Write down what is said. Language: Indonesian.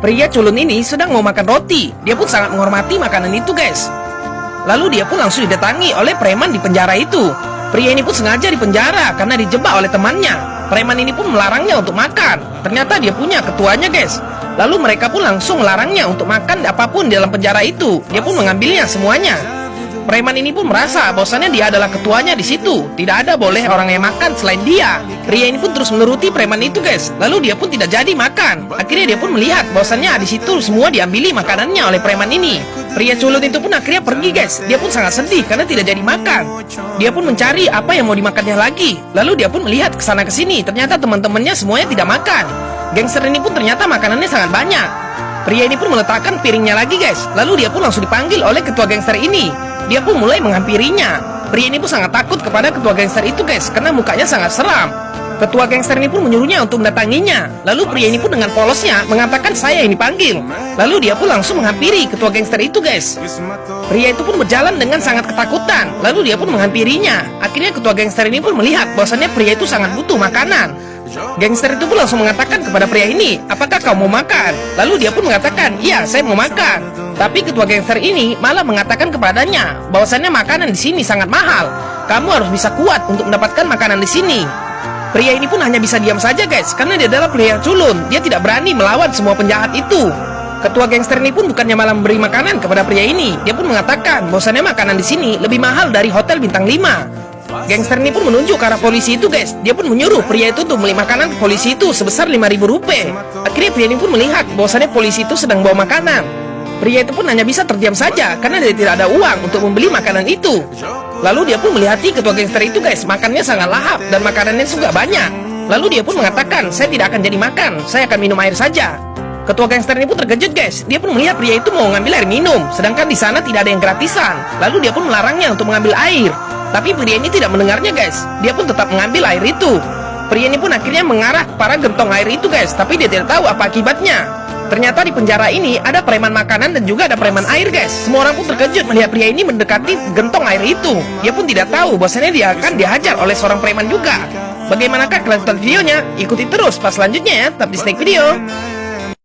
Pria culun ini sedang mau makan roti. Dia pun sangat menghormati makanan itu, guys. Lalu dia pun langsung didatangi oleh preman di penjara itu. Pria ini pun sengaja dipenjara karena dijebak oleh temannya. Preman ini pun melarangnya untuk makan. Ternyata dia punya ketuanya, guys. Lalu mereka pun langsung melarangnya untuk makan apapun di dalam penjara itu. Dia pun mengambilnya semuanya. Preman ini pun merasa bahwasannya dia adalah ketuanya di situ. Tidak ada boleh orang yang makan selain dia. Pria ini pun terus menuruti preman itu, guys. Lalu dia pun tidak jadi makan. Akhirnya dia pun melihat bahwasannya di situ semua diambili makanannya oleh preman ini. Pria culun itu pun akhirnya pergi, guys. Dia pun sangat sedih karena tidak jadi makan. Dia pun mencari apa yang mau dimakannya lagi. Lalu dia pun melihat ke sana ke sini. Ternyata teman-temannya semuanya tidak makan. Gangster ini pun ternyata makanannya sangat banyak. Pria ini pun meletakkan piringnya lagi, guys. Lalu dia pun langsung dipanggil oleh ketua gangster ini. Dia pun mulai menghampirinya. Pria ini pun sangat takut kepada ketua gangster itu, guys, karena mukanya sangat seram. Ketua gangster ini pun menyuruhnya untuk mendatanginya. Lalu pria ini pun dengan polosnya mengatakan saya yang dipanggil. Lalu dia pun langsung menghampiri ketua gangster itu, guys. Pria itu pun berjalan dengan sangat ketakutan. Lalu dia pun menghampirinya. Akhirnya ketua gangster ini pun melihat bahwasannya pria itu sangat butuh makanan. Gangster itu pun langsung mengatakan kepada pria ini, apakah kau mau makan? Lalu dia pun mengatakan, iya saya mau makan. Tapi ketua gangster ini malah mengatakan kepadanya bahwasannya makanan di sini sangat mahal. Kamu harus bisa kuat untuk mendapatkan makanan di sini. Pria ini pun hanya bisa diam saja, guys, karena dia adalah pria culun. Dia tidak berani melawan semua penjahat itu. Ketua gangster ini pun bukannya malah memberi makanan kepada pria ini. Dia pun mengatakan bahwasannya makanan di sini lebih mahal dari hotel bintang 5. Gangster ini pun menunjuk ke arah polisi itu, guys. Dia pun menyuruh pria itu untuk beli makanan ke polisi itu sebesar 5.000 rupiah. Akhirnya pria ini pun melihat bahwasannya polisi itu sedang bawa makanan. Pria itu pun hanya bisa terdiam saja karena dia tidak ada uang untuk membeli makanan itu. Lalu dia pun melihati ketua gangster itu, guys. Makannya sangat lahap dan makanannya juga banyak. Lalu dia pun mengatakan, saya tidak akan jadi makan, saya akan minum air saja. Ketua gangster ini pun terkejut, guys. Dia pun melihat pria itu mau mengambil air minum, sedangkan di sana tidak ada yang gratisan. Lalu dia pun melarangnya untuk mengambil air. Tapi pria ini tidak mendengarnya, guys. Dia pun tetap mengambil air itu. Pria ini pun akhirnya mengarah ke arah gentong air itu, guys. Tapi dia tidak tahu apa akibatnya. Ternyata di penjara ini ada preman makanan dan juga ada preman air, guys. Semua orang pun terkejut melihat pria ini mendekati gentong air itu. Dia pun tidak tahu bahwasanya dia akan dihajar oleh seorang preman juga. Bagaimanakah kelanjutan videonya? Ikuti terus pas selanjutnya ya. Tetap di Snack Video.